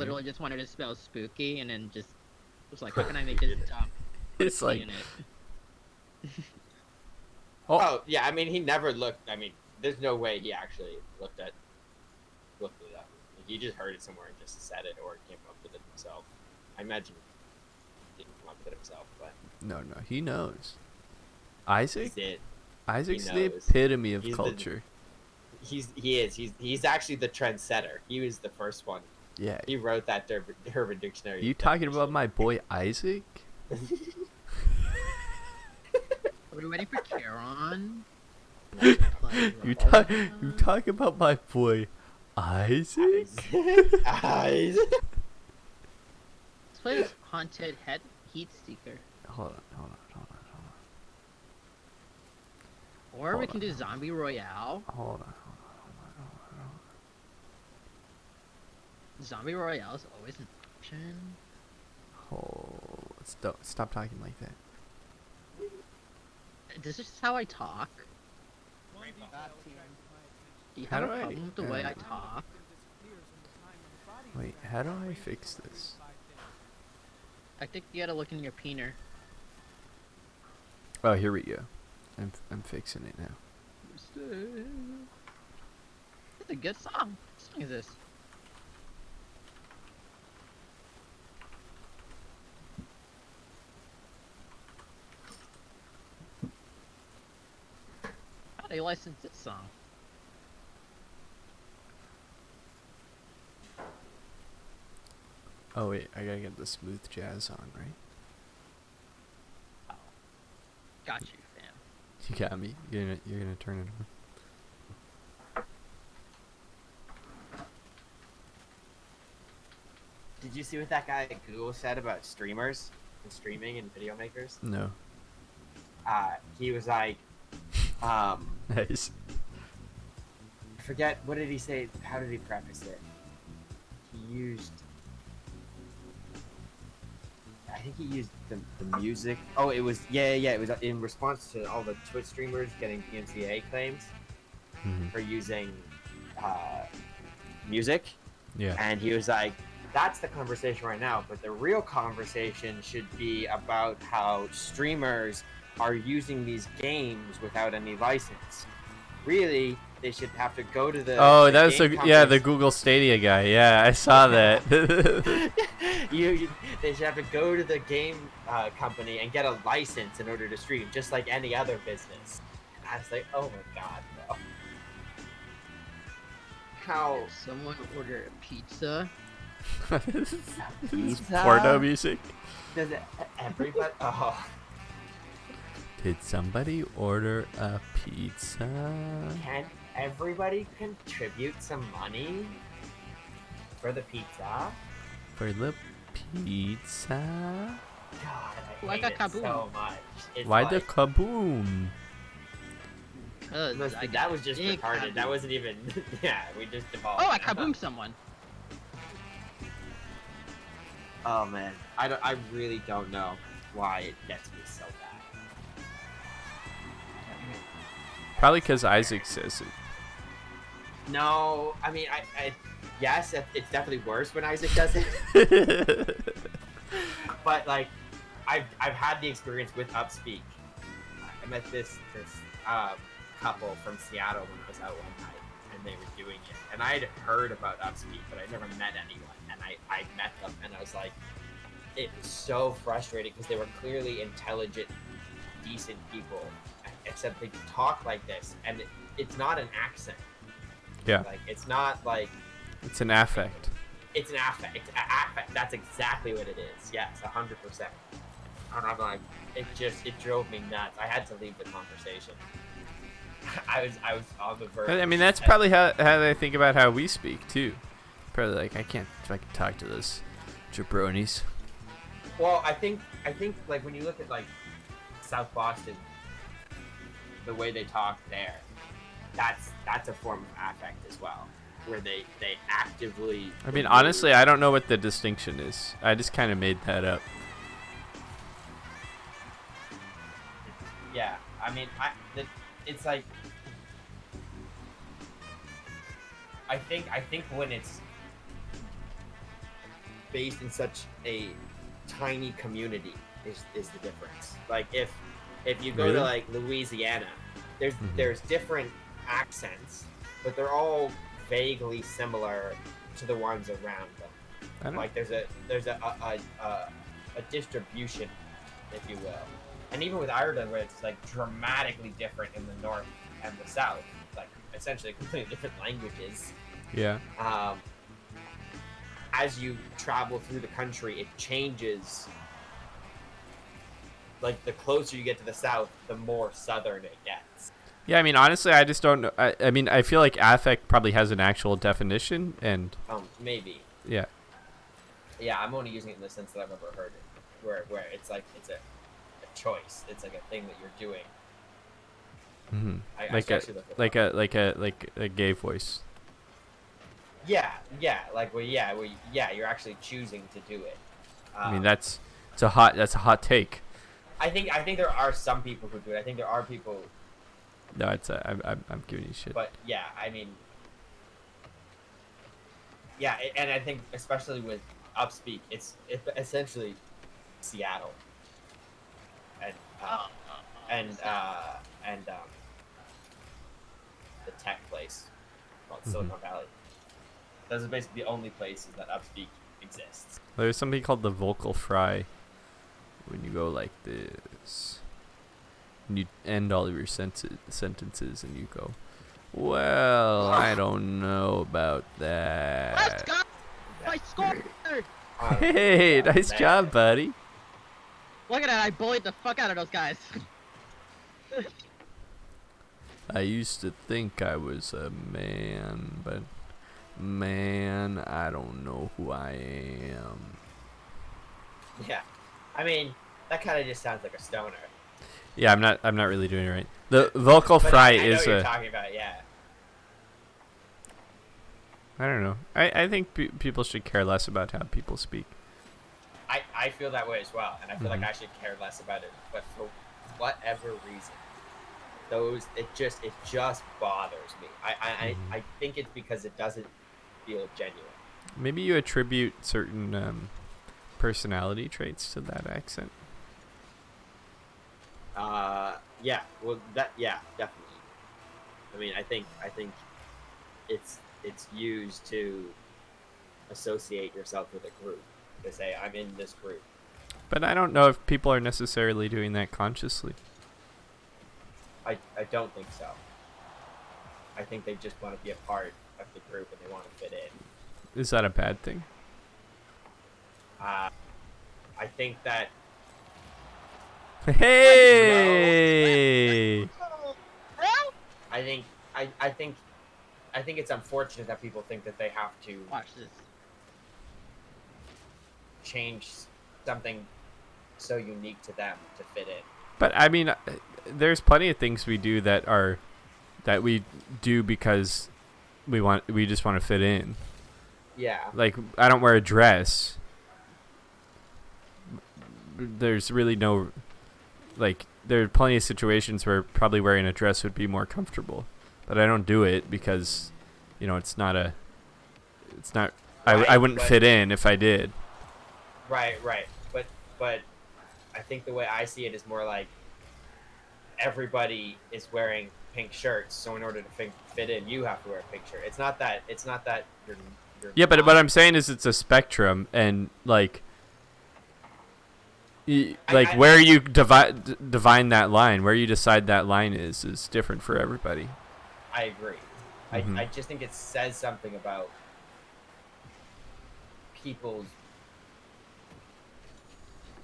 literally just wanted to spell spooky, and then just was like, how can I make this dumb? Put a It's P like, in it. Oh yeah, I mean he never looked. I mean, there's no way he actually looked it up. He just heard it somewhere and just said it, or came up with it himself. I imagine he didn't come up with it himself, but no, he knows. he Isaac? did. Isaac's He the knows. epitome of He's the- culture. He's actually the trendsetter. He was the first one. Yeah. He wrote that Urban Dictionary. You talking about my boy Isaac? Are we waiting for Charon? You talk about my boy Isaac? Eyes. Let's play this haunted heat seeker. Hold on. Or we can do Zombie Royale. Hold on. Zombie Royale is always an option. Stop talking like that. This is how I talk. Do you How have a do I- problem with the way I talk? Wait, how do I fix this? I think you gotta look in your peener. Oh, here we go. I'm fixing it now. It's a good song. What song is this? How do they license this song? Oh wait, I gotta get the smooth jazz on, right? Got you, fam. You got me. You're gonna turn it on. Did you see what that guy at Google said about streamers and streaming and video makers? No. He was like, Nice. I forget, what did he say? How did he preface it? He used, I think he used the music. Oh, it was, it was in response to all the Twitch streamers getting DMCA claims for using music. Yeah. And he was like, that's the conversation right now, but the real conversation should be about how streamers are using these games without any license. Really, they should have to go to the Oh, that's game the companies. Google Stadia guy. Yeah, I saw that. They should have to go to the game company and get a license in order to stream, just like any other business. And I was like, oh my god, bro. How? Did someone order a pizza? Porno music. Does it, everybody? Oh. Did somebody order a pizza? Can everybody contribute some money for the pizza? For the pizza? God, I Like hate a it so kaboom. much. It's Why like, the kaboom? Cause I that got was just big retarded. That kaboom. wasn't even. Yeah, we just devolved. Oh, I kaboomed someone. Oh man, I really don't know why it gets me so bad. Probably because Isaac says it. No, I mean, yes, it's definitely worse when Isaac does it. But like, I've had the experience with Upspeak. I met this couple from Seattle when I was out one night, and they were doing it. And I had heard about Upspeak, but I never met anyone. And I met them, and I was like, it was so frustrating because they were clearly intelligent, decent people, except they talk like this, and it's not an accent. Yeah. Like, it's not like. It's an affect. It's an affect. It's an affect. That's exactly what it is. Yes, 100%. And I'm like, it drove me nuts. I had to leave the conversation. I was on the verge. I mean, that's probably how they think about how we speak too. Probably like, I can't fucking talk to those jabronis. Well, I think like when you look at like South Boston, the way they talk there, that's a form of affect as well, where they actively. I mean, honestly, I don't know what the distinction is. I just kind of made that up. Yeah, I mean, it's like. I think when it's based in such a tiny community is the difference. Like if you go Really? to like Louisiana, there's different accents, but they're all vaguely similar to the ones around them. I don't. Like there's a distribution, if you will, and even with Ireland, where it's like dramatically different in the north and the south, like essentially completely different languages. Yeah. As you travel through the country, it changes. Like the closer you get to the south, the more southern it gets. Yeah, I mean, honestly, I just don't know. I mean, I feel like affect probably has an actual definition, and Maybe. yeah. Yeah, I'm only using it in the sense that I've ever heard it, where it's like it's a choice. It's like a thing that you're doing. Mm-hmm. I Like a especially look at like a gay voice. Yeah, you're actually choosing to do it. I mean, that's a hot take. I think there are some people who do it. I think there are people, No, I'm giving you shit. but yeah, I mean, yeah, and I think especially with Upspeak, it's essentially Seattle, and the tech place called Silicon Valley. Those are basically the only places that Upspeak exists. There's something called the vocal fry. When you go like this, and you end all of your sentences, and you go, "Well, I don't know about Let's that." go! I scored! Hey, nice man. job, buddy. Look at that, I bullied the fuck out of those guys. I used to think I was a man, but man, I don't know who I am. Yeah, I mean that kind of just sounds like a stoner. Yeah, I'm not really doing it right. The vocal But fry I know is what you're a. talking about. Yeah. I don't know. I think people should care less about how people speak. I feel that way as well, and I feel Mm-hmm. like I should care less about it. But for whatever reason, it just bothers me. I think it's because it doesn't feel genuine. Maybe you attribute certain personality traits to that accent. Yeah. Well, definitely. I mean, I think it's used to associate yourself with a group. To say I'm in this group. But I don't know if people are necessarily doing that consciously. I don't think so. I think they just want to be a part of the group and they want to fit in. Is that a bad thing? I think that Hey! Bro? I think it's unfortunate that people think that they have to Watch this. change something so unique to them to fit in. But I mean, there's plenty of things we do that we do because we just want to fit in. Yeah. Like, I don't wear a dress. There's really no, like, there are plenty of situations where probably wearing a dress would be more comfortable, but I don't do it because, it's not. Right, I wouldn't but- fit in if I did. Right. But I think the way I see it is more like everybody is wearing pink shirts, so in order to fit in, you have to wear a pink shirt. It's not that you're Yeah, but not- what I'm saying is it's a spectrum, and like, I- where you divine that line, where you decide that line is different for everybody. I agree. Mhm. I just think it says something about people's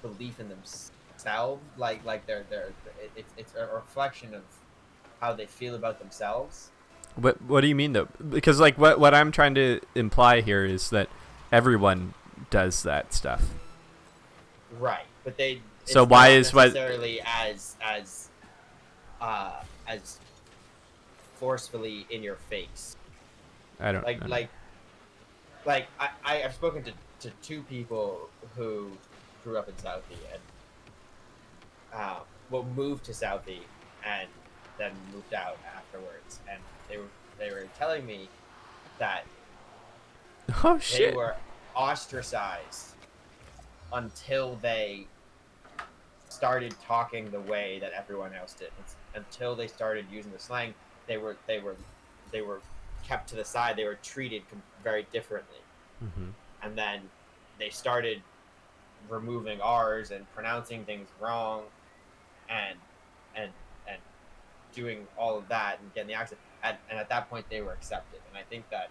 belief in themselves, like it's a reflection of how they feel about themselves. What do you mean though? Because like what I'm trying to imply here is that everyone does that stuff. Right, but they. So it's why not is what- necessarily as forcefully in your face? I don't Like I've spoken to two people who grew up in Southie and moved to Southie and then moved out afterwards, and they were telling me that Oh they shit! were ostracized until they started talking the way that everyone else did. Until they started using the slang, they were kept to the side. They were treated very differently. Mm-hmm. And then they started removing R's and pronouncing things wrong, and doing all of that and getting the accent. And at that point, they were accepted. And I think that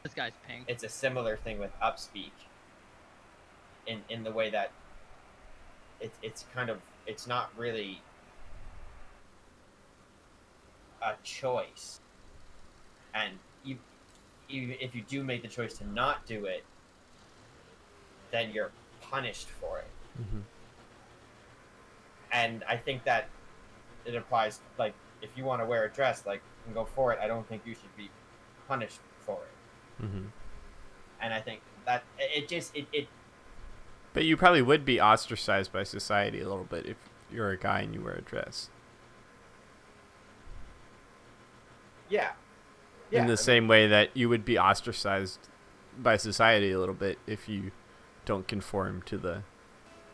This guy's pink. it's a similar thing with Upspeak. In the way that it's kind of, it's not really a choice, and even if you do make the choice to not do it, then you're punished for it. Mm-hmm. And I think that it applies, like, if you want to wear a dress, like, and go for it, I don't think you should be punished for it. Mm-hmm. And I think that it But you probably would be ostracized by society a little bit if you're a guy and you wear a dress. yeah. In the same way that you would be ostracized by society a little bit if you don't conform to the.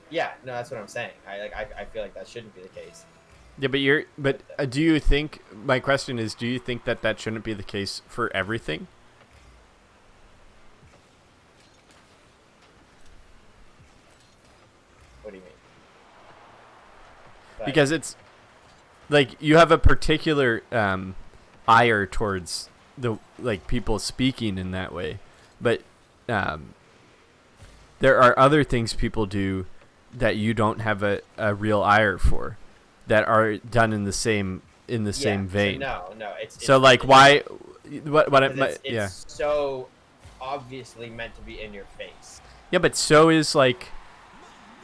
Yeah, no, that's what I'm saying. I feel like that shouldn't be the case. Yeah, but do you think, my question is, do you think that shouldn't be the case for everything? What do you mean? Like, Because it's like you have a particular ire towards the people speaking in that way, but there are other things people do that you don't have a real ire for, that are done in the same same vein. No, it's So like why what it's so obviously meant to be in your face. Yeah, but so is like,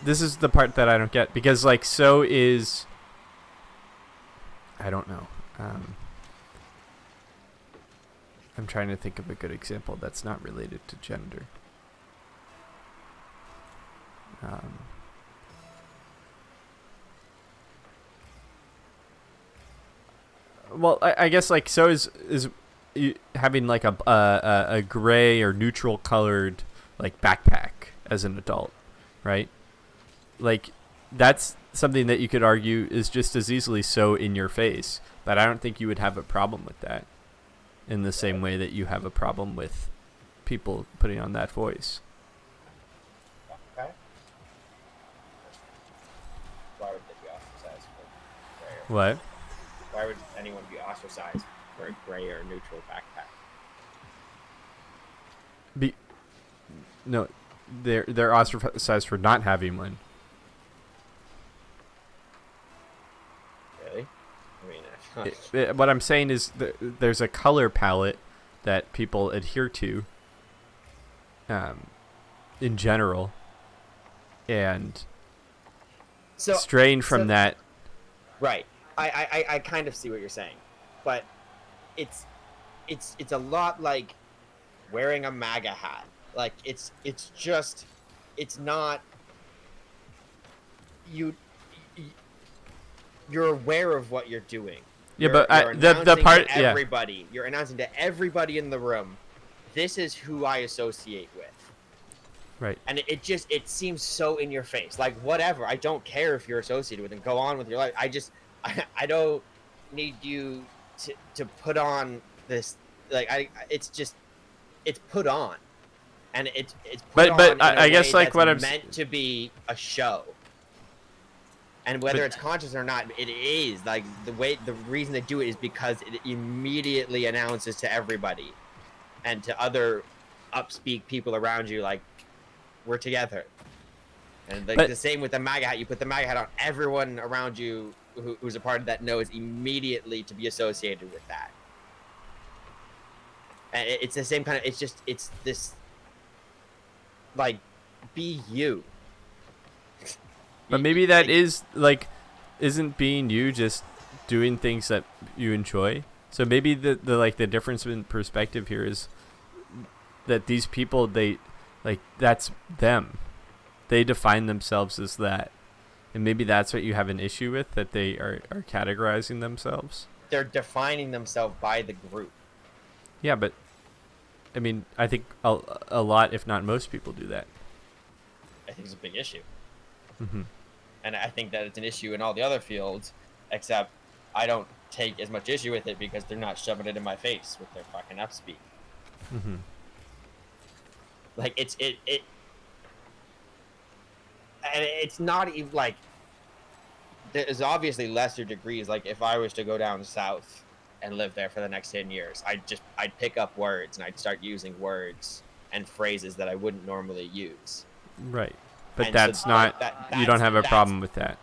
this is the part that I don't get, because like so is, I don't know. I'm trying to think of a good example that's not related to gender. Well, I guess like so is having like a gray or neutral colored like backpack as an adult, right? Like that's something that you could argue is just as easily so in your face, but I don't think you would have a problem with that in the same way that you have a problem with people putting on that voice. Okay. Why would they be ostracized for gray? What? Why would anyone be ostracized for a gray or neutral backpack? No, they're ostracized for not having one. Really? I mean, What I'm saying is there's a color palette that people adhere to in general, and straying from that. Right. I kind of see what you're saying, but it's a lot like wearing a MAGA hat. Like it's not you're aware of what you're doing. Yeah, You're the part, to everybody. You're announcing to everybody in the room, this is who I associate with. Right. And it seems so in your face. Like, whatever. I don't care if you're associated with them. Go on with your life. I don't need you to put on this. Like, it's put on. And it's put on but in a I guess way like what I'm meant to be a show. And whether it's conscious or not, it is. Like, the reason they do it is because it immediately announces to everybody and to other upspeak people around you, like, we're together. And the same with the MAGA hat. You put the MAGA hat on, everyone around you who's a part of that knows immediately to be associated with that. And it's the same kind of, it's this, like, be you. But maybe that is like, isn't being you just doing things that you enjoy? So maybe the difference in perspective here is that these people, they like, that's them. They define themselves as that. And maybe that's what you have an issue with, that they are categorizing themselves. They're defining themselves by the group. Yeah, but I mean, I think a lot, if not most people do that. I think it's a big issue. Hmm. And I think that it's an issue in all the other fields, except I don't take as much issue with it because they're not shoving it in my face with their fucking upspeak. Hmm. Like and it's not even like there's obviously lesser degrees. Like if I was to go down south and live there for the next 10 years, I'd pick up words and I'd start using words and phrases that I wouldn't normally use. Right. But And so that's not. You don't have a problem with that.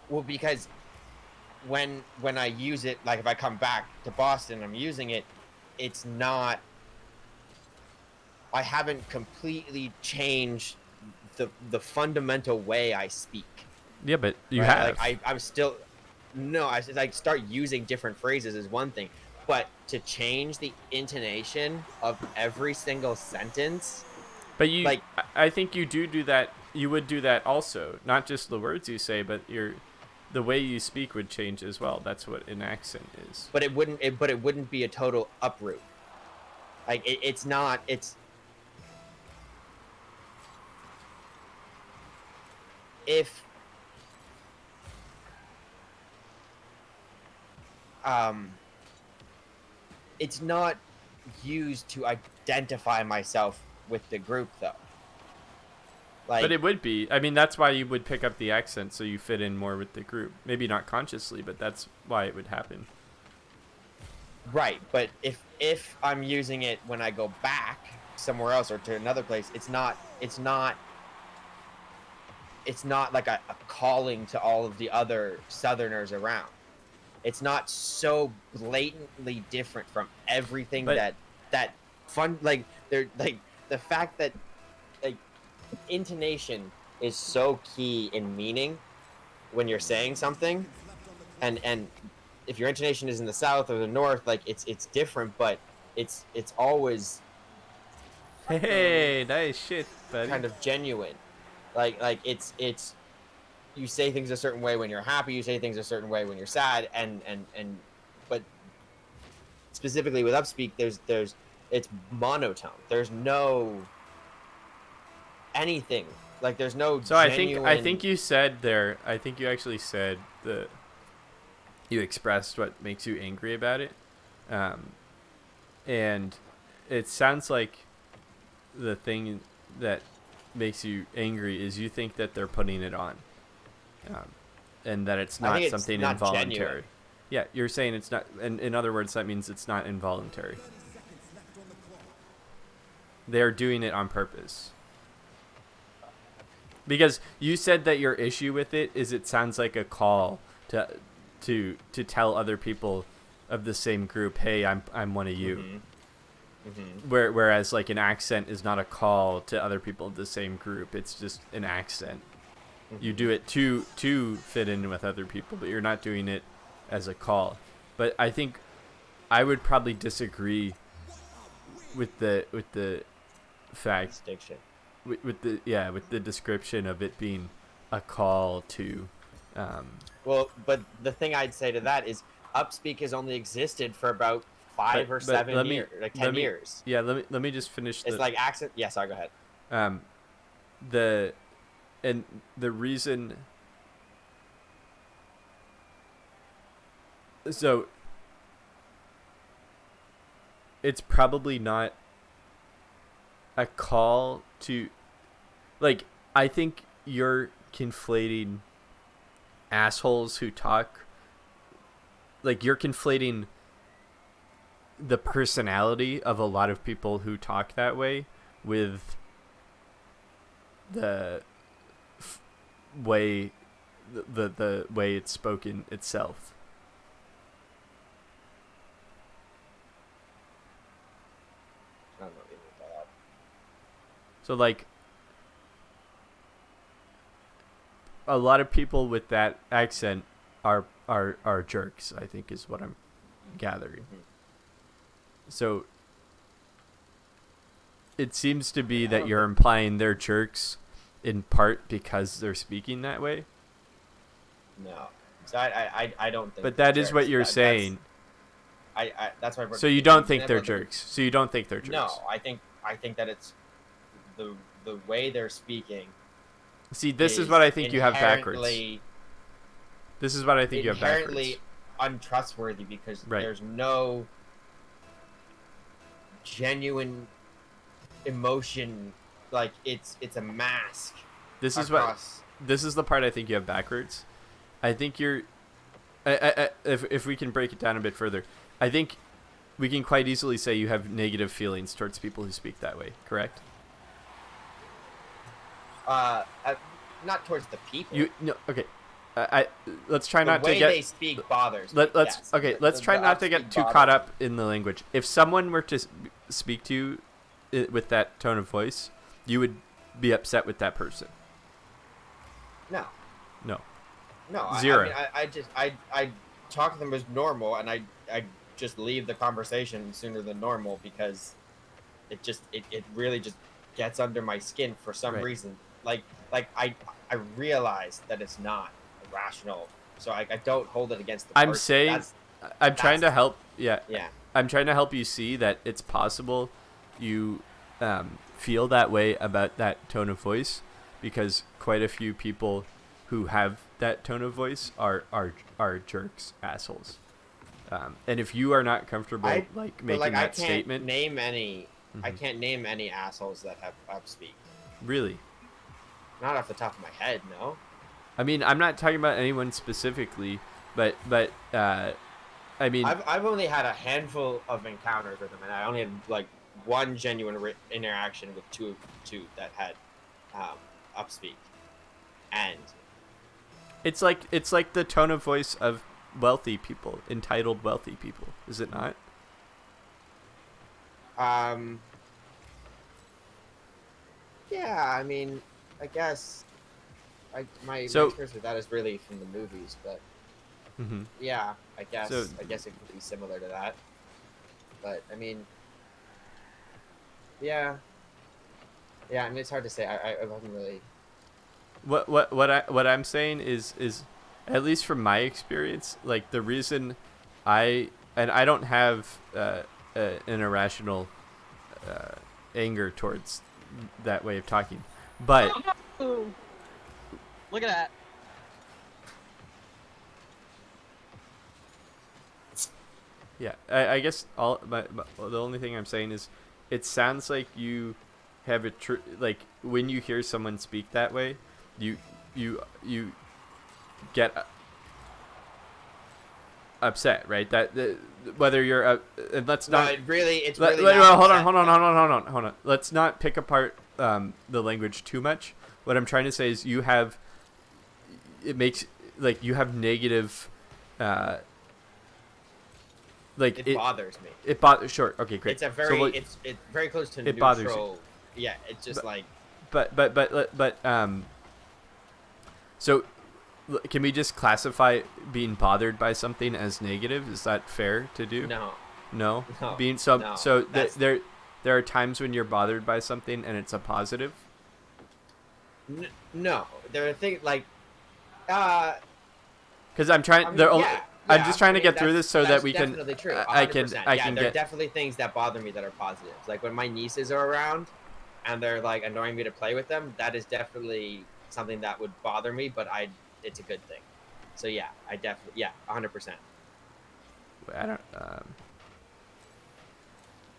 Well, because when I use it, like if I come back to Boston, I'm using it. It's not. I haven't completely changed the fundamental way I speak. Yeah, but you right? have. Like I'm still. No, I like start using different phrases is one thing, but to change the intonation of every single sentence. But you, like, I think you do that. You would do that also, not just the words you say, but the way you speak would change as well. That's what an accent is. But it wouldn't be a total uproot. Like it's not. It's if it's not used to identify myself with the group though. Like, but it would be. I mean, that's why you would pick up the accent so you fit in more with the group. Maybe not consciously, but that's why it would happen. Right, but if I'm using it when I go back somewhere else or to another place, it's not like a calling to all of the other Southerners around. It's not so blatantly different from everything But, that fun, like they're like the fact that like intonation is so key in meaning when you're saying something, and if your intonation is in the South or the North, like it's different, but it's always hey, nice shit, buddy. kind of genuine. Like it's you say things a certain way when you're happy, you say things a certain way when you're sad, and but specifically with upspeak, there's it's monotone. There's no anything. Like there's no So genuine... I think you said there. I think you actually said you expressed what makes you angry about it, and it sounds like the thing that makes you angry is you think that they're putting it on, and that it's not something not involuntary. genuine. Yeah, you're saying it's not, and in other words, that means it's not involuntary. They're doing it on purpose. Because you said that your issue with it is it sounds like a call to tell other people of the same group, hey, I'm one of you. Mm-hmm. Mm-hmm. Whereas like an accent is not a call to other people of the same group. It's just an accent. Mm-hmm. You do it to fit in with other people, but you're not doing it as a call. But I think I would probably disagree with the fact Distinction. with the description of it being a call to Well, but the thing I'd say to that is upspeak has only existed for about 5 or 7 years, like 10 years. Yeah, let me just finish. It's like accent. Yeah, sorry, go ahead. The reason. So it's probably not a call to, like, I think you're conflating assholes who talk, like you're conflating the personality of a lot of people who talk that way with the way the way it's spoken itself. I don't know what you mean by that. So like a lot of people with that accent are jerks, I think is what I'm gathering. Mm-hmm. So it seems to be that you're implying they're jerks in part because they're speaking that way. No. So I don't think. But that is what you're saying. I that's why. So you don't think they're jerks. So you don't think they're jerks. No, I think that it's the way they're speaking. See, this is what I think you have backwards. Inherently- This is what I think you have inherently backwards. untrustworthy because Right. there's no genuine emotion. Like it's a mask. This is across. this is the part I think you have backwards. I think you're if we can break it down a bit further, I think we can quite easily say you have negative feelings towards people who speak that way, correct? Not towards the people. You no, okay. Let's try the not way to get they speak bothers me. let's yes. okay, The- let's the- try the not to upspeak get too bothers caught me. up in the language. If someone were to speak to you with that tone of voice, you would be upset with that person. No. No. No, Zero. I just I talk to them as normal, and I just leave the conversation sooner than normal because it really just gets under my skin for some Right. reason. Like I realize that it's not rational, so I don't hold it against the I'm person. saying I'm trying to that's- help. Yeah, Yeah. I'm trying to help you see that it's possible you feel that way about that tone of voice because quite a few people who have that tone of voice are jerks, assholes. And if you are not comfortable But, making I that can't statement, name any. I Mhm. can't name any assholes that have upspeak. really, Not off the top of my head, no. I mean, I'm not talking about anyone specifically, but I mean, I've only had a handful of encounters with them, and I only had like one genuine interaction with two that had upspeak, and it's like the tone of voice of wealthy people, entitled wealthy people, is it not? yeah, I mean, I guess my experience with that is really from the movies, but Mm-hmm. yeah, I guess So- it could be similar to that, but I mean, yeah, I mean it's hard to say. I haven't really. What I'm saying is at least from my experience, like the reason I don't have an irrational anger towards that way of talking, but Ooh. Look at that. yeah, I guess the only thing I'm saying is it sounds like you have a like when you hear someone speak that way, you get upset, right? That whether you're and let's No, not it's really hold not on. Let's not pick apart the language too much. What I'm trying to say is you have negative it bothers me. It bothers. Sure. Okay. Great. It's a very So it's very close to it bothers you. neutral. Yeah, it's just like so can we just classify being bothered by something as negative? Is that fair to do? no. No. No, Being no, that's- there are times when you're bothered by something and it's a positive. No, there are things like Because I'm trying. I mean, they're only. yeah, I'm yeah, just trying I to mean, get through that's- this so that that's we can. definitely true. I can. 100%. I yeah, can there are get. definitely things that bother me that are positives. Like when my nieces are around, and they're like annoying me to play with them. That is definitely something that would bother me, but it's a good thing. So yeah, I definitely 100%. I don't.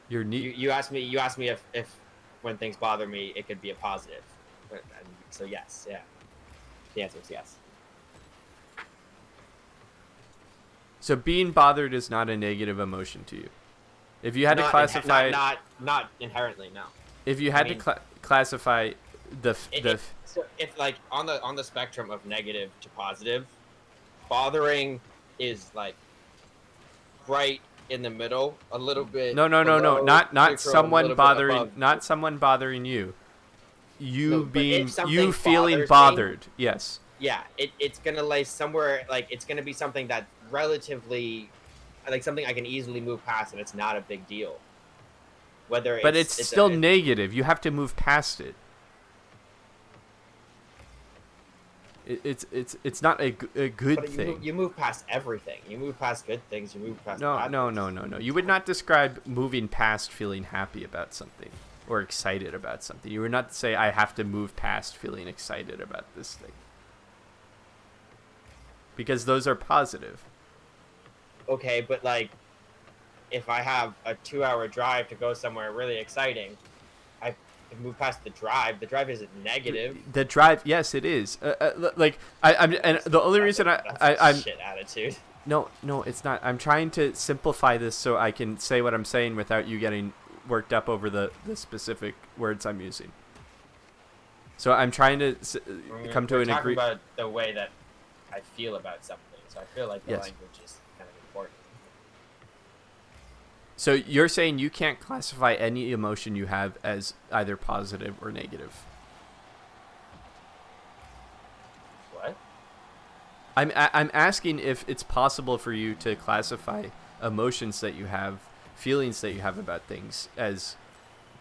Your knee. You asked me if when things bother me, it could be a positive. And so yes, yeah. The answer is yes. So being bothered is not a negative emotion to you. If you had to Not classify, not inherently, no. if you had I mean- to classify the So if like on the spectrum of negative to positive, bothering is like right in the middle, a little bit. no, below not neutral, a someone little bit bothering, above. not someone bothering you. You No, but if being something you feeling bothers me- bothered. Yes. Yeah, it's gonna lay somewhere like it's gonna be something that relatively, like something I can easily move past, and it's not a big deal. Whether But it's still negative. You have to move past it. It's not a good But thing. you move past everything. You move past good things. You move past No, bad no, things. no, no, no. You would not describe moving past feeling happy about something or excited about something. You would not say, I have to move past feeling excited about this thing. Because those are positive. Okay, but like, if I have a 2-hour drive to go somewhere really exciting, I can move past the drive. The drive isn't negative. The drive, yes, it is. I'm, and the only reason That's a I'm shit attitude. no, it's not. I'm trying to simplify this so I can say what I'm saying without you getting worked up over the specific words I'm using. So I'm trying to come to We're an talking agree. about the way that I feel about something. So I feel like the Yes. language is kind of important. So you're saying you can't classify any emotion you have as either positive or negative. What? I'm asking if it's possible for you to classify emotions that you have, feelings that you have about things as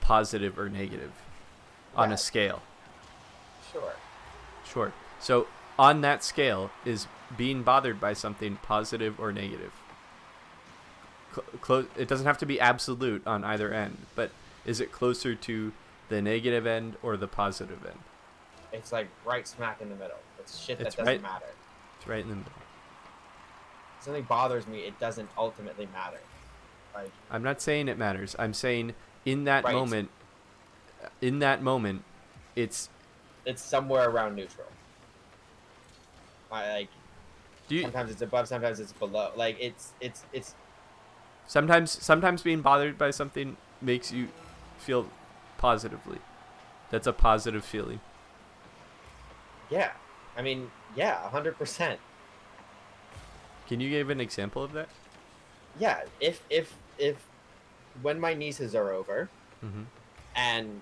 positive or negative on a Yes. scale. Sure. Sure. So on that scale, is being bothered by something positive or negative? It doesn't have to be absolute on either end, but is it closer to the negative end or the positive end? It's like right smack in the middle. It's shit that It's doesn't right- matter. It's right in the middle. If something bothers me, it doesn't ultimately matter. Like, I'm not saying it matters. I'm saying in that Right. moment, it's it's somewhere around neutral. Like, do you sometimes it's above, sometimes it's below. Like, it's sometimes being bothered by something makes you feel positively. That's a positive feeling. yeah. I mean, yeah, 100%. Can you give an example of that? Yeah, if when my nieces are over Mm-hmm. and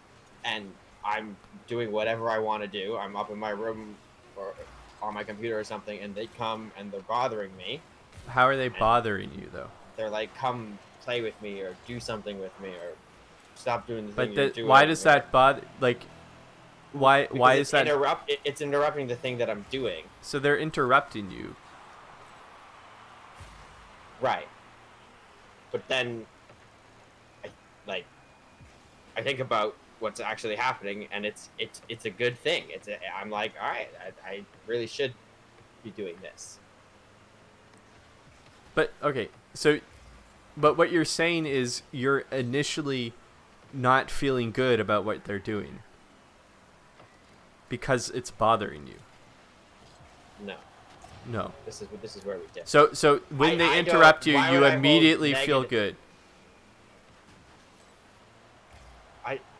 I'm doing whatever I want to do, I'm up in my room or on my computer or something, and they come and they're bothering me. How are they bothering you though? They're like, "Come play with me," or "Do something with me," or "Stop doing the thing But you're doing." why does or- that bother? Like, why Because is that? It's interrupting the thing that I'm doing. So they're interrupting you. Right. But then, I think about what's actually happening, and it's a good thing. I'm like, all right, I really should be doing this. But okay, so, but what you're saying is you're initially not feeling good about what they're doing because it's bothering you. No, No. this is where we differ. So when I they don't- interrupt you, why you would I hold immediately feel negative- good.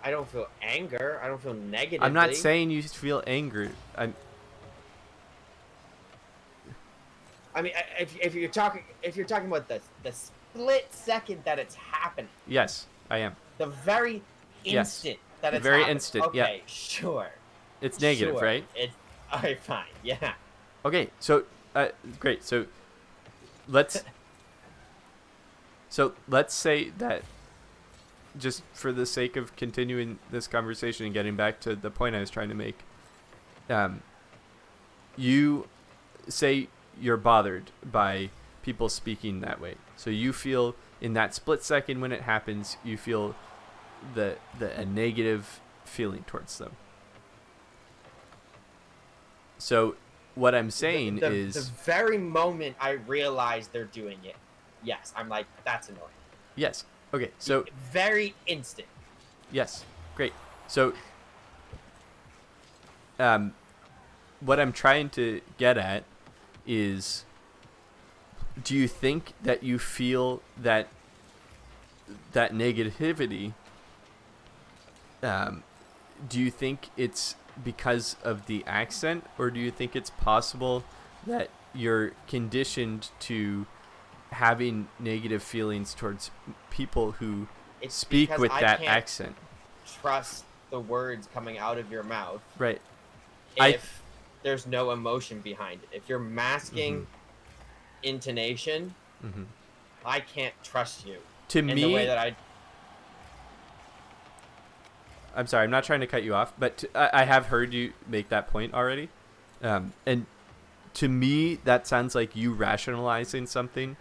I don't feel anger. I don't feel negative. I'm not saying you feel angry. I mean, if you're talking about the split second that it's happening, Yes, I am. the very Yes. instant that The it's very happening. instant, yeah. Okay, sure. It's negative, Sure. right? It's alright, fine. Yeah. Okay, so great. So let's say that, just for the sake of continuing this conversation and getting back to the point I was trying to make, you say you're bothered by people speaking that way. So you feel in that split second when it happens, you feel a negative feeling towards them. So what I'm saying the is very moment I realize they're doing it, yes, I'm like, that's annoying. yes. Okay, so Very instant. yes, great. So, what I'm trying to get at is, do you think that you feel that negativity? Do you think it's because of the accent, or do you think it's possible that you're conditioned to having negative feelings towards people who It's speak because with I that can't accent? Trust the words coming out of your mouth Right. if there's no emotion behind it. If you're masking Mm-hmm. intonation, Mm-hmm. I can't trust you To in the me, way that I. I'm sorry, I'm not trying to cut you off, but I have heard you make that point already. And to me, that sounds like you rationalizing something,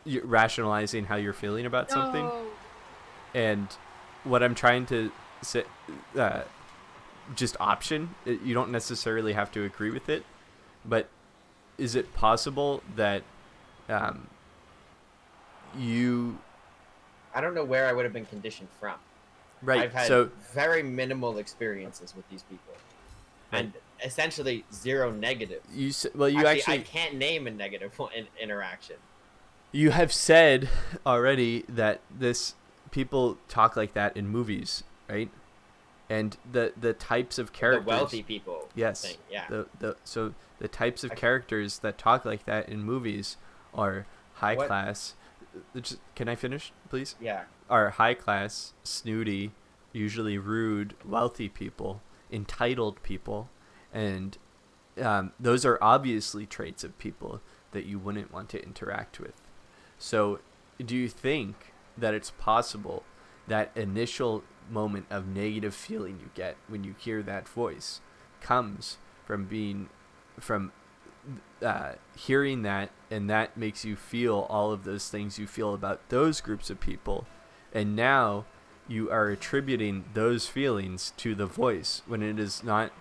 you rationalizing how you're feeling about something. No. And what I'm trying to say, just option. You don't necessarily have to agree with it, but is it possible that you? I don't know where I would have been conditioned from. Right. I've had very minimal experiences with these people, and essentially zero negative. You I can't name a negative interaction. You have said already that people talk like that in movies, right? And the types of characters, The wealthy people. Yes. Thing, yeah. So the types of characters that talk like that in movies are high What? class. Can I finish, please? Yeah. Are high class, snooty, usually rude, wealthy people, entitled people, and those are obviously traits of people that you wouldn't want to interact with. So, do you think that it's possible that initial moment of negative feeling you get when you hear that voice comes from hearing that, and that makes you feel all of those things you feel about those groups of people, and now you are attributing those feelings to the voice when it is not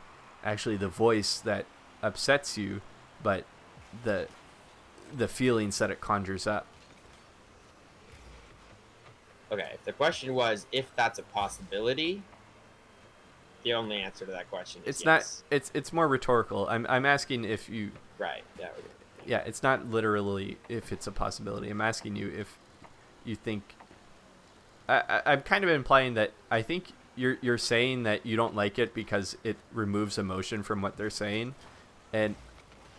actually the voice that upsets you, but the feelings that it conjures up? Okay, if the question was if that's a possibility, the only answer to that question is It's yes. not. It's more rhetorical. I'm asking if you. Right. Yeah. Okay. Yeah, it's not literally if it's a possibility. I'm asking you if you think. I'm kind of implying that I think you're saying that you don't like it because it removes emotion from what they're saying, and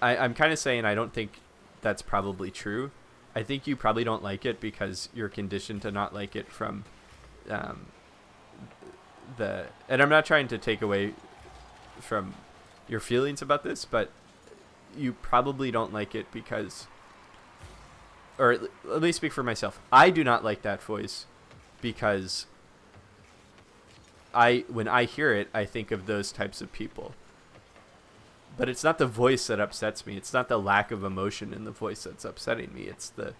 I'm kind of saying I don't think that's probably true. I think you probably don't like it because you're conditioned to not like it from and I'm not trying to take away from your feelings about this, but you probably don't like it because, or let me speak for myself. I do not like that voice because when I hear it, I think of those types of people. But it's not the voice that upsets me. It's not the lack of emotion in the voice that's upsetting me. It's the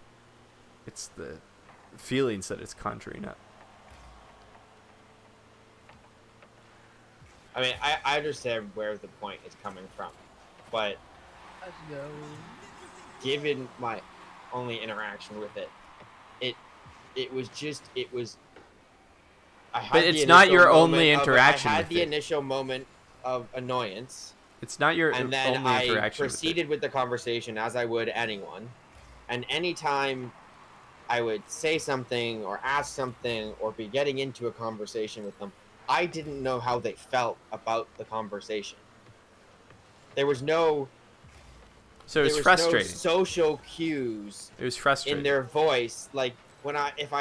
feelings that it's conjuring up. I mean, I understand where the point is coming from, but Let's go. given my only interaction with it, it was. I had But the it's not initial your only moment of- interaction I had with the it. initial moment of annoyance, It's not your and then only I interaction proceeded with the conversation as I would anyone. And anytime I would say something or ask something or be getting into a conversation with them, I didn't know how they felt about the conversation. There was no. So it was there was frustrating. No social cues It was frustrating. in their voice. Like when I can't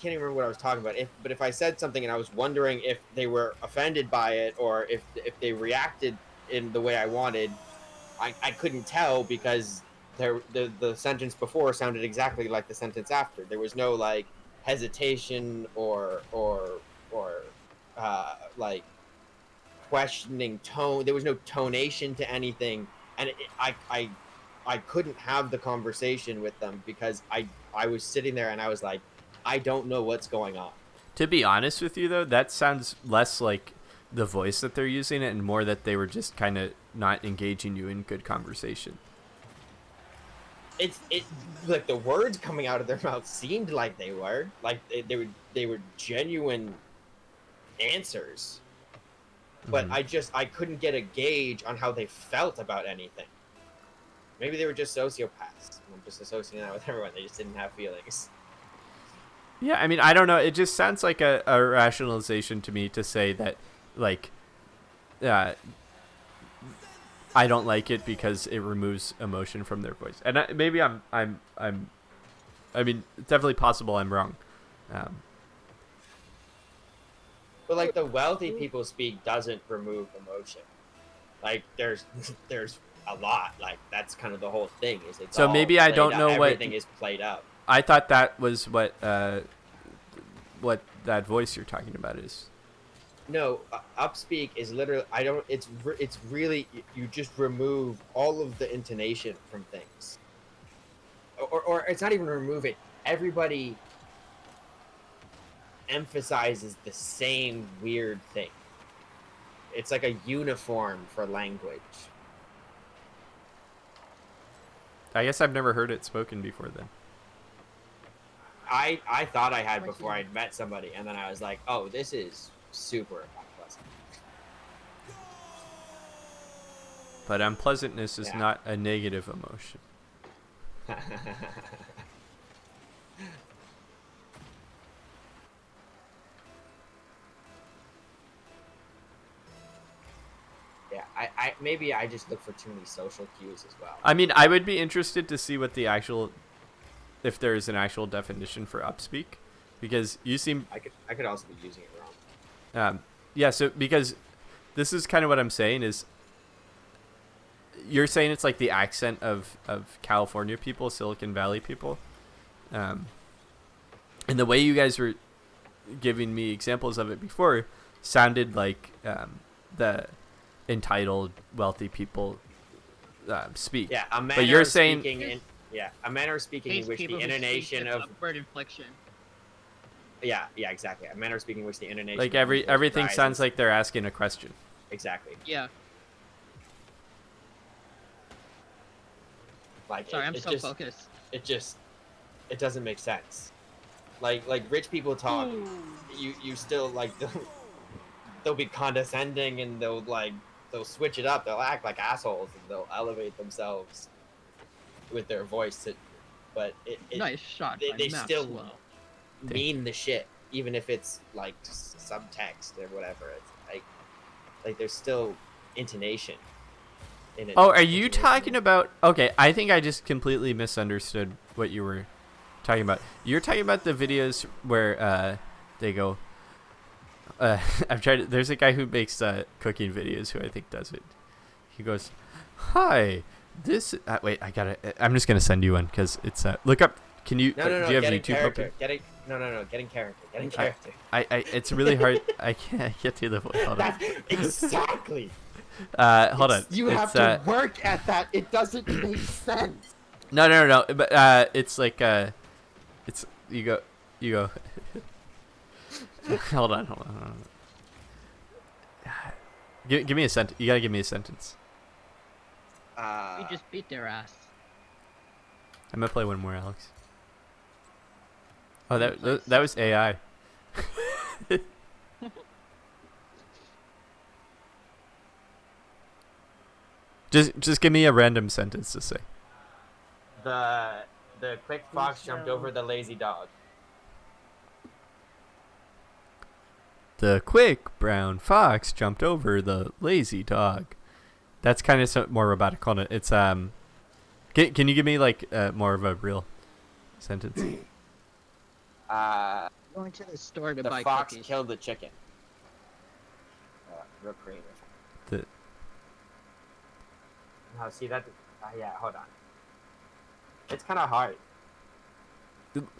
even remember what I was talking about. But if I said something and I was wondering if they were offended by it or if they reacted in the way I wanted, I couldn't tell because the sentence before sounded exactly like the sentence after. There was no like hesitation or like questioning tone. There was no tonation to anything, and I couldn't have the conversation with them because I was sitting there and I was like, I don't know what's going on. To be honest with you, though, that sounds less like the voice that they're using and more that they were just kind of not engaging you in good conversation. It like the words coming out of their mouth seemed like they were like they were genuine answers, but Mhm. I couldn't get a gauge on how they felt about anything. Maybe they were just sociopaths. I'm just associating that with everyone. They just didn't have feelings. Yeah, I mean, I don't know. It just sounds like a rationalization to me to say that, like, I don't like it because it removes emotion from their voice. And maybe I mean, it's definitely possible I'm wrong. But like the wealthy people speak doesn't remove emotion. Like there's a lot. Like that's kind of the whole thing. Is it's So all maybe I played don't out. know what- Everything is played up. I thought that was what that voice you're talking about is. No, upspeak is literally. I don't. It's really. You just remove all of the intonation from things, or it's not even remove it. Everybody emphasizes the same weird thing. It's like a uniform for language. I guess I've never heard it spoken before then. I thought I had before I'd met somebody, and then I was like, oh, this is super unpleasant. But unpleasantness is Yeah. not a negative emotion. Yeah, I maybe I just look for too many social cues as well. I mean, I would be interested to see what the actual, if there is an actual definition for upspeak, because you seem, I could also be using it wrong. yeah. So because this is kind of what I'm saying is, you're saying it's like the accent of California people, Silicon Valley people, and the way you guys were giving me examples of it before sounded like the entitled wealthy people speak. Yeah, a manner you're of saying- speaking in, yeah, a manner of speaking in These which the people who speak intonation with of upward inflection. yeah exactly, a manner of speaking in which the intonation Like of people's everything rises. sounds like they're asking a question. exactly Yeah. like Sorry, I'm it so just, focused. it doesn't make sense. Like rich people talk, you still like they'll be condescending and they'll switch it up. They'll act like assholes and they'll elevate themselves with their voice. But it Nice shot they- by they still- Maxwell. mean the shit, even if it's like subtext or whatever. It's like there's still intonation in it. Oh, are you Intonation. talking about? Okay, I think I just completely misunderstood what you were talking about. You're talking about the videos where they go. I've tried. There's a guy who makes cooking videos who I think does it. He goes, "Hi, this." Wait, I'm just gonna send you one because it's look up. Can you? No, do you have getting YouTube character. open? Getting getting character. It's really hard. I can't get to the voice. Hold on. That's exactly. Hold on. You have to work at that. It doesn't make sense. No. But it's like it's you go. hold on. Give me a sentence. You gotta give me a sentence. You just beat their ass. I'm gonna play one more, Alex. Oh, that was AI. Just give me a random sentence to say. the quick fox jumped over the lazy dog. The quick brown fox jumped over the lazy dog. That's kind of more robotic on it. It's Can you give me like more of a real sentence? Going to the store to The buy fox cookies. killed the chicken. Real creative. The No, see that? Yeah, hold on. It's kind of hard.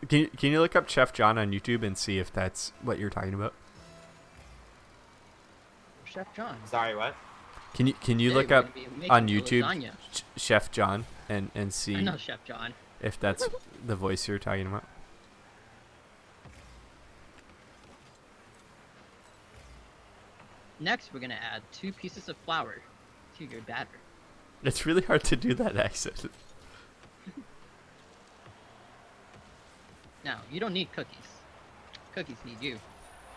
Can you look up Chef John on YouTube and see if that's what you're talking about? Chef John. Sorry, what? Can you Today look we're up gonna be making on the YouTube lasagna. Chef John and I see know Chef John. if that's the voice you're talking about? Next, we're gonna add 2 pieces of flour to your batter. It's really hard to do that accent. Now, you don't need cookies. Cookies need you.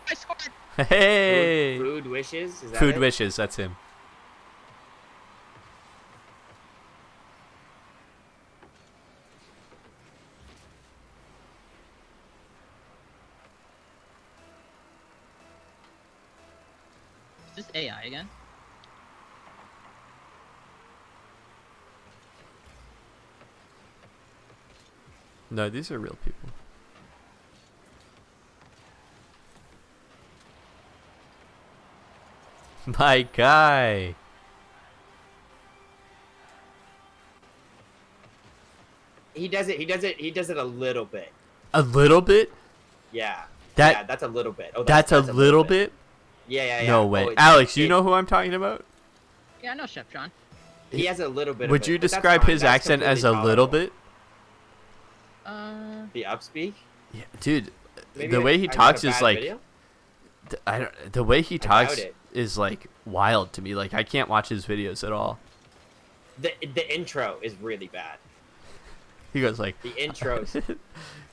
I scored! Hey, Food wishes. Is that Food it? Wishes. That's him. Is this AI again? No, these are real people. My guy. He does it. He does it. He does it a little bit. A little bit? Yeah. That- yeah, that's a little bit. Oh, That's a little bit? Yeah. No way. Oh, Alex, you know who I'm talking about? Yeah, I know Chef John. He has a little bit. Would of you it, but that's describe fine. his That's accent as a completely little tolerable. bit? The upspeak. Yeah, dude. Maybe The way I he made a talks is bad like video? I don't. The way he doubt talks it. is like wild to me. Like I can't watch his videos at all. The intro is really bad. He goes like, The intros.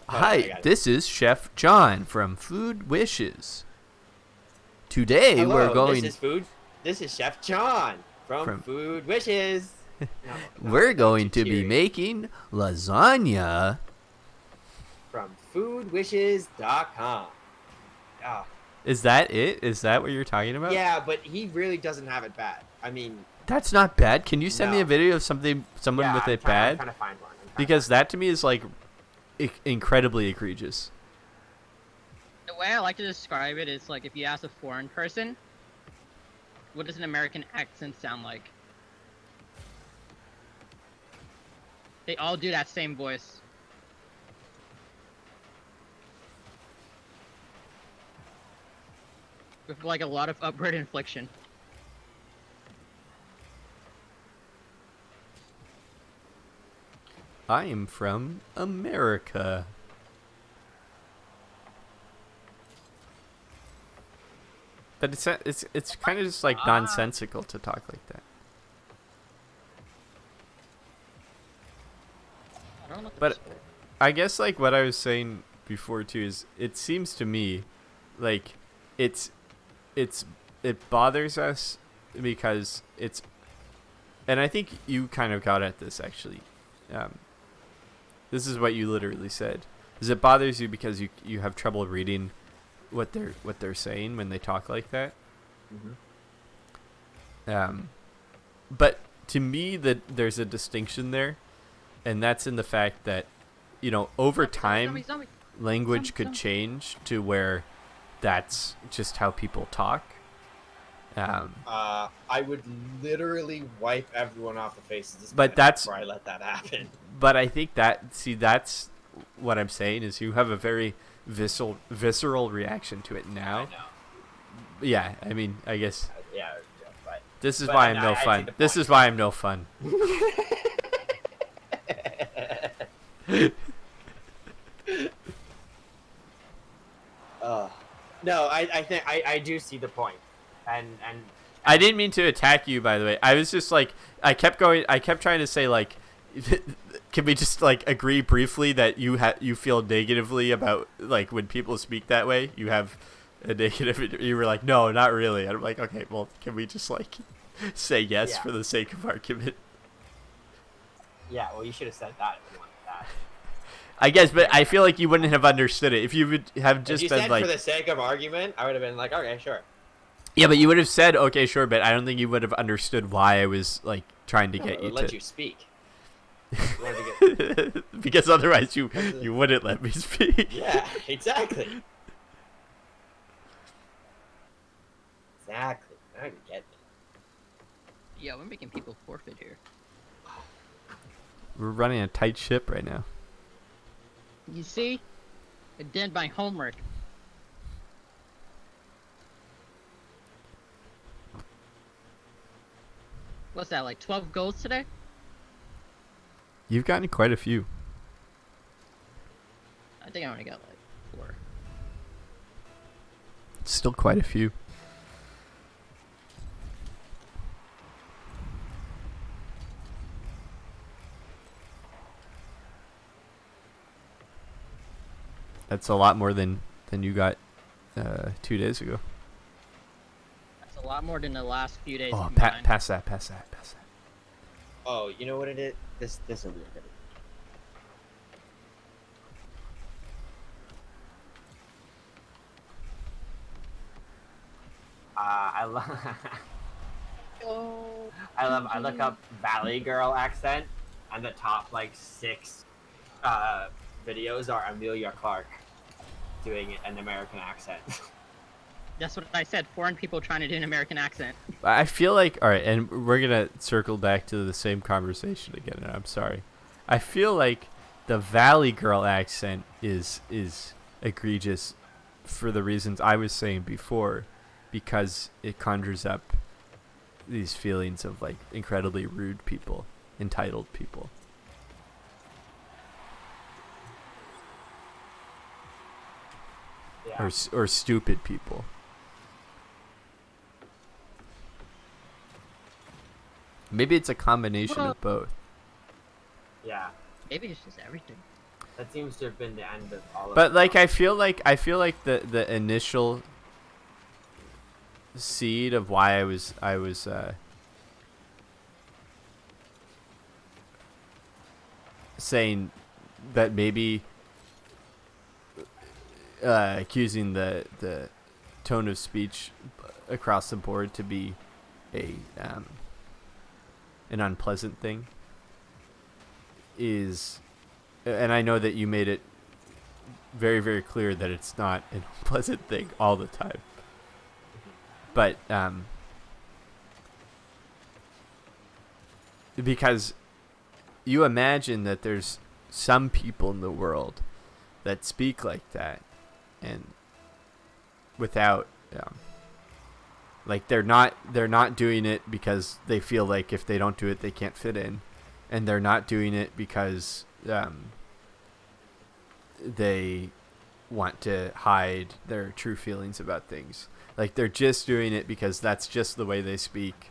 I "Hi, got it. this is Chef John from Food Wishes. Today Hello, we're going. This is Chef John from Food Wishes. No, We're not going too to be cheery. making lasagna." From foodwishes.com. Ah, Is that it? Is that what you're talking about? yeah, but he really doesn't have it bad. I mean, That's not bad. Can you send me No. a video of someone yeah, with I'm it trying bad? to find one. Because that to me is like incredibly egregious. The way I like to describe it is like if you ask a foreign person, what does an American accent sound like? They all do that same voice. With like a lot of upward inflection. I am from America. But it's kind of just like nonsensical to talk like that. I don't know if But- it's- I guess like what I was saying before too is it seems to me like it bothers us because it's, and I think you kind of got at this actually. This is what you literally said. Is it bothers you because you have trouble reading what they're saying when they talk like that? But to me that there's a distinction there, and that's in the fact that over time language could change to where that's just how people talk. I would literally wipe everyone off the face of this But planet that's- before I let that happen. But I think that's what I'm saying is you have a very visceral reaction to it now. I know. Yeah, I mean, I guess Yeah, but this is But why I'm I no see fun. the This point. is why I'm no fun. No, I think I do see the point, and I didn't mean to attack you, by the way. I was just like, I kept trying to say like, can we just like agree briefly that you feel negatively about like when people speak that way? You have a negative. You were like, no, not really. And I'm like, okay, well, can we just like say yes Yeah. for the sake of argument? yeah. Well, you should have said that if you wanted that. I guess, but I feel like you wouldn't have understood it if you would have If just you been said like, for the sake of argument, I would have been like, okay, sure. yeah, but you would have said, okay, sure, but I don't think you would have understood why I was like trying to get you let to. you speak. You wanted to get- Because otherwise you wouldn't let me speak. yeah, exactly. Exactly. Now you get me. Yeah, we're making people forfeit here. We're running a tight ship right now. You see? I did my homework. What's that, like 12 goals today? You've gotten quite a few. I think I only got like 4. Still quite a few. That's a lot more than you got 2 days ago. That's a lot more than the last few days Oh, combined. pass that. Oh, you know what it is? This will be a good. I love. Oh, I look up Valley Girl accent, and the top like 6 videos are Amelia Clark doing an American accent. that's what I said. Foreign people trying to do an American accent. I feel like, all right, and we're gonna circle back to the same conversation again. And I'm sorry. I feel like the Valley Girl accent is egregious for the reasons I was saying before, because it conjures up these feelings of like incredibly rude people, entitled people. Yeah. Or stupid people. Maybe it's a combination of both. Yeah. Maybe it's just everything. That seems to have been the end of all of But it. like I feel like the initial seed of why I was saying that maybe accusing the tone of speech across the board to be a an unpleasant thing is, and I know that you made it very, very clear that it's not an unpleasant thing all the time, but because you imagine that there's some people in the world that speak like that, and without like they're not doing it because they feel like if they don't do it they can't fit in, and they're not doing it because they want to hide their true feelings about things. Like they're just doing it because that's just the way they speak.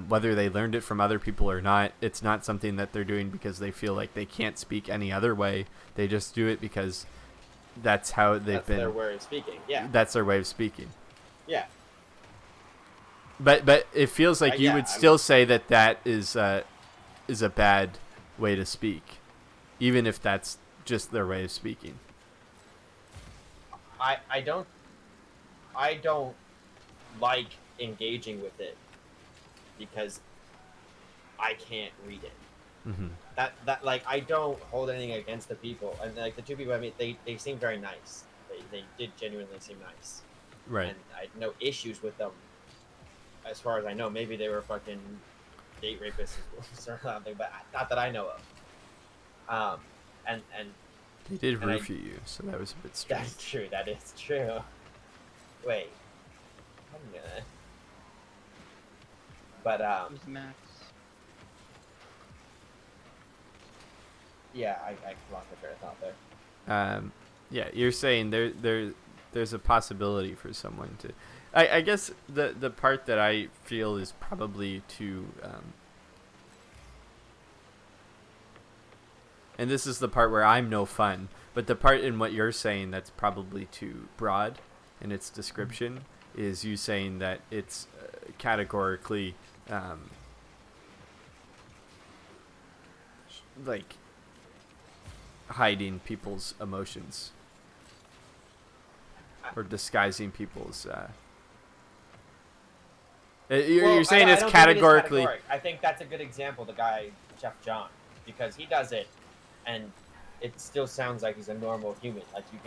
Whether they learned it from other people or not, it's not something that they're doing because they feel like they can't speak any other way. They just do it because that's how they've been. That's their way of speaking. Yeah. That's their way of speaking. Yeah. But it feels like you yeah, would still say that is a bad way to speak, even if that's just their way of speaking. I don't like engaging with it because I can't read it. Mm-hmm. That like I don't hold anything against the people, and like the two people I mean, they seem very nice. They did genuinely seem nice, Right. and I had no issues with them, as far as I know. Maybe they were fucking date rapists or something, but not that I know of. And They did and roofie you, so that was a bit strange. that's true. That is true. Wait, I'm gonna. But Who's Max? yeah, I lost my train of thought there. Yeah, you're saying there's a possibility for someone to. I guess the part that I feel is probably to. And this is the part where I'm no fun, but the part in what you're saying that's probably too broad in its description is you saying that it's categorically like hiding people's emotions or disguising people's you're saying I it's don't think it is categorically categoric. I think that's a good example, the guy Chef John, because he does it and it still sounds like he's a normal human. Like you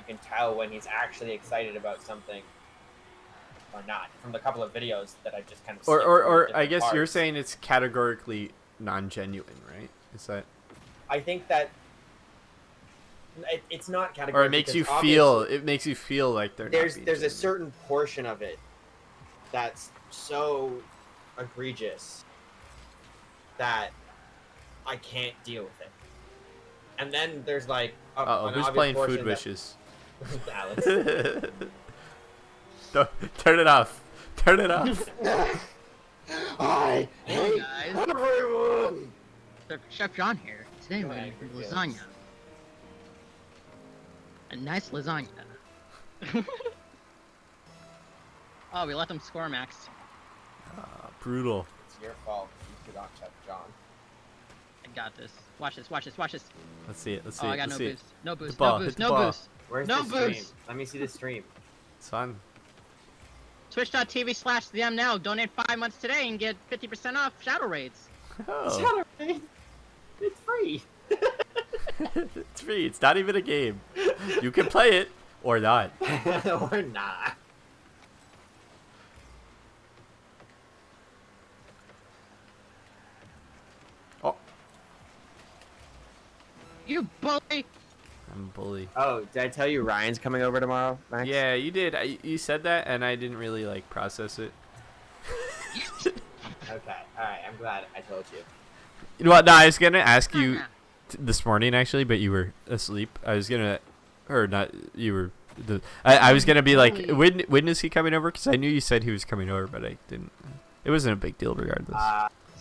can tell when he's actually excited about something or not from the couple of videos that I just kind of or I guess you're parts. saying it's categorically non-genuine, right? Is that I think that it's not categorical. or it makes you feel like they're there's not being there's a genuine. certain portion of it that's so egregious that I can't deal with it. And then there's like Uh-oh, an who's obvious playing portion Food that- Wishes? Alex. Turn it off. Turn it off. I Hey guys, everyone. Chef John here. Today we're Right, making yes. lasagna. A nice lasagna. Oh, we let them score, Max. Brutal. It's your fault. You forgot Chef John. I got this. Watch this. Watch this. Watch this. Let's see it. Let's Oh, see I it. got Let's no see it. boost. No boost. ball, No hit boost. the No ball. boost. Where's No the stream? boost. Let me see the stream. It's on. Twitch.tv/them now. Donate 5 months today and get 50% off Shadow Raids. Oh. It's free. It's free. It's not even a game. You can play it or not. Or not. You bully! I'm a bully. Oh, did I tell you Ryan's coming over tomorrow, Max? Yeah, you did. You said that, and I didn't really like process it. Okay. All right. I'm glad I told you. You know what? No, I was gonna ask you this morning actually, but you were asleep. I was gonna, or not. You were. I was gonna be like, when is he coming over? Because I knew you said he was coming over, but I didn't. It wasn't a big deal regardless.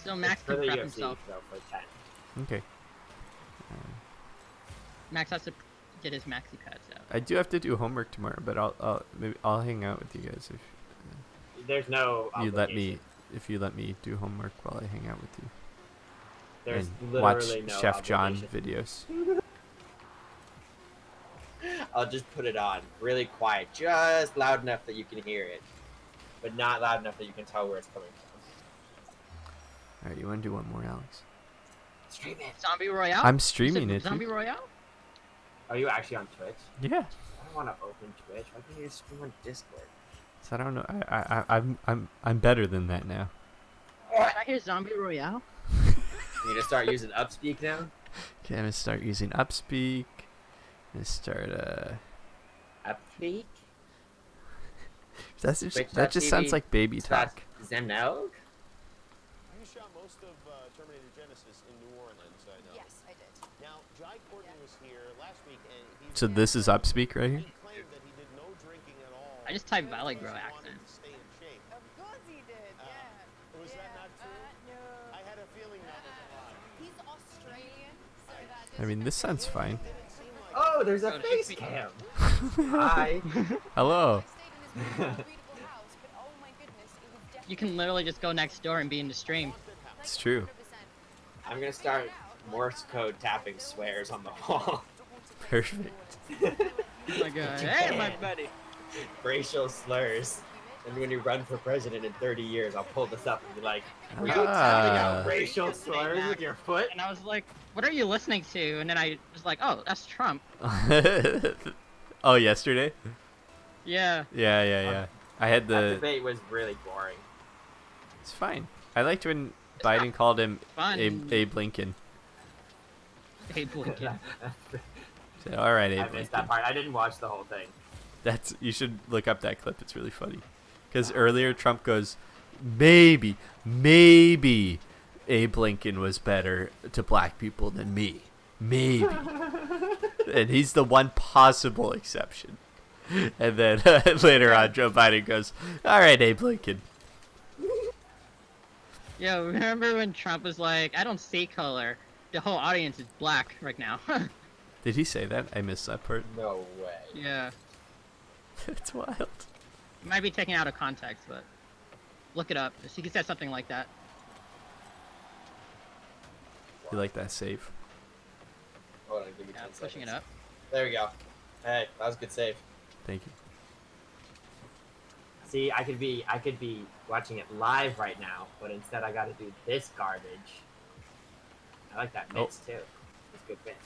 So Max It's for can the prep UFC, himself. so for 10. Okay. Max has to get his maxi pads out. I do have to do homework tomorrow, but I'll hang out with you guys if There's no. you let me obligation. if you let me do homework while I hang out with you There's and watch literally no Chef John obligation. videos. I'll just put it on really quiet, just loud enough that you can hear it, but not loud enough that you can tell where it's coming from. All right, you want to do one more, Alex? Stream it. Zombie Royale? I'm You streaming said it. Zombie Royale? Are you actually on Twitch? Yeah. I don't want to open Twitch. Why can't you just stream on Discord? So I don't know. I'm better than that now. Can I hear Zombie Royale? You gonna start using Upspeak now? Okay, I'm gonna start using Upspeak. I'm gonna start Upspeak? that just sounds like baby talk. Zemnog? You shot most of Terminator Genesis in New Orleans, I know. Yes, I did. Now, Jai Courtney was here last week, and he So this is Upspeak right here. he claimed that he did no drinking at all. I just typed Valley Grow He wanted accent. to stay in shape. Of course he did, Was that not true? No. I had a feeling that was a lie. He's Australian, so that I mean, this sounds fine. Oh, there's a Oh, face just- cam. Hi. Hello. I stayed in this beautiful, beautiful house, but oh my goodness, it was definitely You can literally just go next door and be in the stream. It's true. 100%. I'm gonna start Morse code tapping swears on the wall. Perfect. Oh my god. Hey, my buddy. Racial slurs. And when you run for president in 30 years, I'll pull this up and be like, "Are you tapping Ah. out racial slurs with your foot?" And I was like, what are you listening to? And then I was like, oh, that's Trump. Oh, yesterday? Yeah. Yeah. I had That the. debate was really boring. It's fine. I liked when Biden called him Fun. Abe Lincoln. Hey, Blinken. Said, all right, I Abe missed that Lincoln. part. I didn't watch the whole thing. That's you should look up that clip. It's really funny. Because earlier Trump goes, maybe Abe Lincoln was better to black people than me. Maybe. And he's the one possible exception. And then later on, Joe Biden goes, all right, Abe Lincoln. Yo, remember when Trump was like, I don't see color. The whole audience is black right now. Did he say that? I missed that part. No way. Yeah. It's wild. It might be taken out of context, but look it up. He said something like that. You like that save? Hold on, give me Yeah, 10 pushing it seconds. up. There we go. Hey, that was a good save. Thank you. See, I could be watching it live right now, but instead I got to do this garbage. I like that mix too. It's good mix.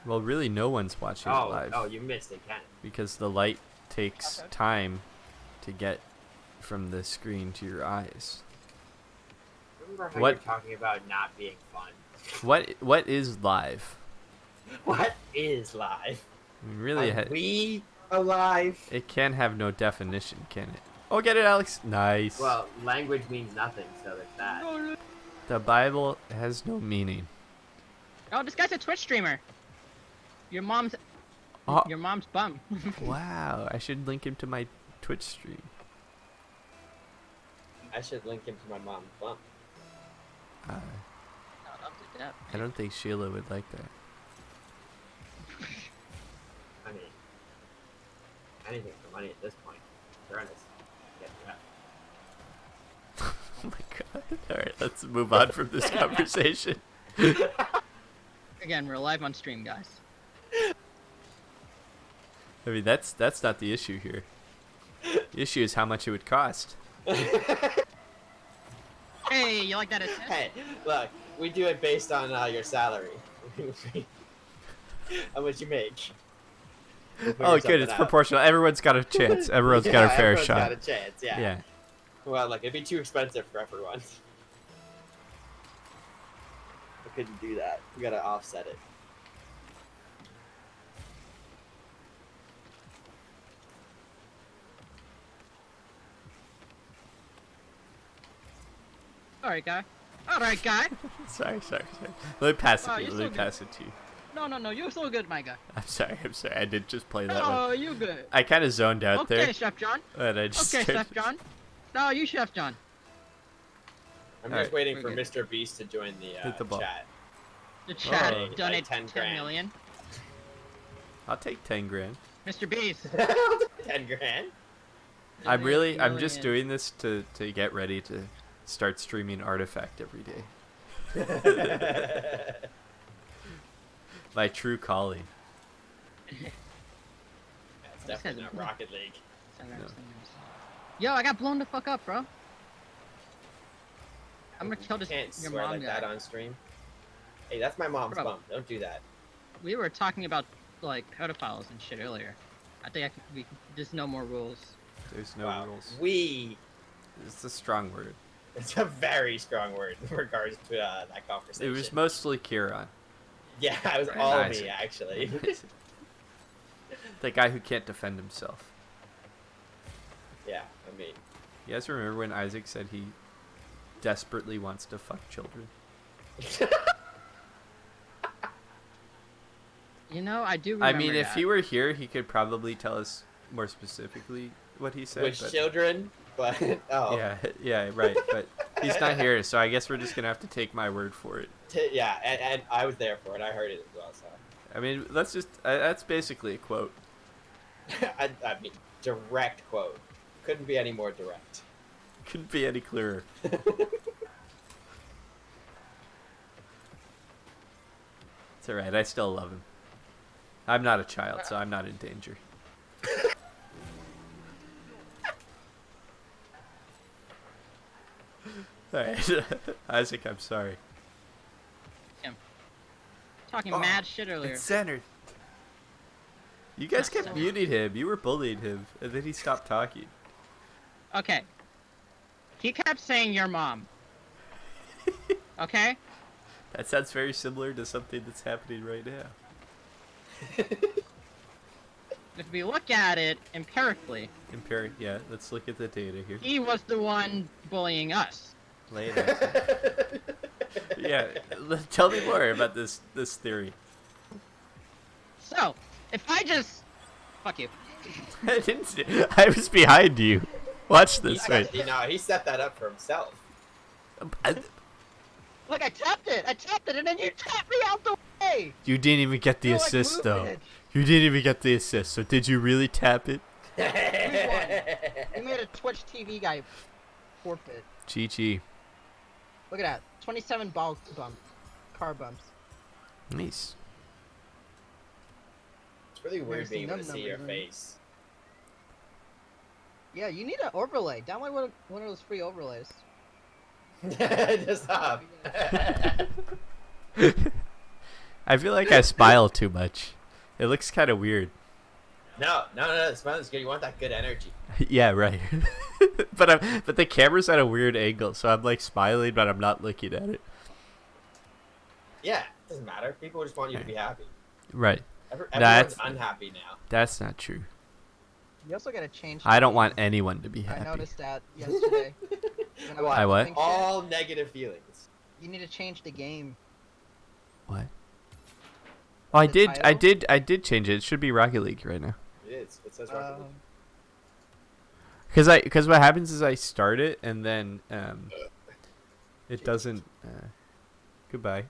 Well, really, no one's watching it live. Oh, you missed it, Ken. Because the light takes time to get from the screen to your eyes. Remember how What- you're talking about not being fun? What is live? What is live? I mean, really, Are we alive? it can have no definition, can it? Oh, get it, Alex. Nice. Well, language means nothing, so there's that. The Bible has no meaning. Oh, this guy's a Twitch streamer. Your mom's Oh, bum. wow. I should link him to my Twitch stream. I should link him to my mom's bump. Uh, Up to depth. I don't think Sheila would like that. I mean, anything for money at this point. Fairness. Get that. Oh my god. Alright, let's move on from this conversation. Again, we're live on stream, guys. I mean, that's not the issue here. The issue is how much it would cost. Hey, you like that assist? Hey, look, we do it based on your salary. How much you make. We'll figure Oh, good. something It's out. proportional. Everyone's got a chance. Everyone's got a fair everyone's shot. got a chance, yeah. Yeah. Well, look, it'd be too expensive for everyone. I couldn't do that. We gotta offset it. Alright, guy. Alright, guy. Sorry. Let me pass it Wow, to you. you're Let me so pass it to you. No, you're so good, my guy. I'm sorry. I did just play that Oh, one. you good. I kind of zoned out Okay, there. Chef John. And I just Okay, started- Chef John. No, you Chef John. I'm Alright, just waiting we're for good. Mr. Beast to join the, Hit the ball. chat. The chat Oh. donate Like 10 grand. 10 million. I'll take 10 grand. Mr. Beast. 10 grand? I'm just million. doing this to get ready to start streaming Artifact every day. My true calling. That's definitely not Rocket League. Yo, I got blown the fuck up, bro. I'm gonna kill You this can't your swear mom like guy. that on stream. Hey, that's my mom's Bro. bum. Don't do that. We were talking about like pedophiles and shit earlier. I think there's no more rules. There's no Wow. rules. We. It's a strong word. It's a very strong word in regards to that It conversation. was mostly Kieran. Yeah, it was Right. all Nice. me, actually. The guy who can't defend himself. Yeah, I mean. You guys remember when Isaac said he desperately wants to fuck children? You know, I do remember I mean, if that. he were here, he could probably tell us more specifically what he said. With but children, but. Oh. yeah, right. But he's not here, so I guess we're just gonna have to take my word for it. Yeah, and I was there for it. I heard it as well, so. I mean, let's just. That's basically a quote. I mean, direct quote. Couldn't be any more direct. Couldn't be any clearer. It's alright, I still love him. I'm not a child, so I'm not in danger. Alright, Isaac, I'm sorry. talking Oh, mad shit earlier. It's centered. You guys kept So- muting him. You were bullying him, and then he stopped talking. Okay. He kept saying your mom. Okay? That sounds very similar to something that's happening right now. If we look at it empirically, Yeah, let's look at the data here. he was the one bullying us. Lay it out. Yeah, tell me more about this theory. So, if I just... Fuck you. I didn't see, I was behind you. Watch this, He, right? he set that up for himself. Look, I tapped it, and then you tapped me out the way! You didn't even get the You're, like, assist, though. moving it. You didn't even get the assist, so did you really tap it? We made a Twitch TV guy forfeit. GG. Look at that. 27 car bumps. Nice. It's really weird seen being able to them see your numbers, face. Yeah, you need an overlay. Download one of those free overlays. Just stop. I feel like I smile too much. It looks kind of weird. No, the smile is good. You want that good energy. Yeah, right. but the camera's at a weird angle, so I'm like smiling, but I'm not looking at it. Yeah, it doesn't matter. People just want you to be happy. Right. Everyone's That's- unhappy now. That's not true. You also gotta change. I don't want anyone to be happy. I noticed that yesterday. When I what? was All negative feelings. You need to change the game. What? Oh, I The did change it. It should be Rocket League right now. It is. It says Rocket League. Cause what happens is I start it and then it doesn't. Goodbye.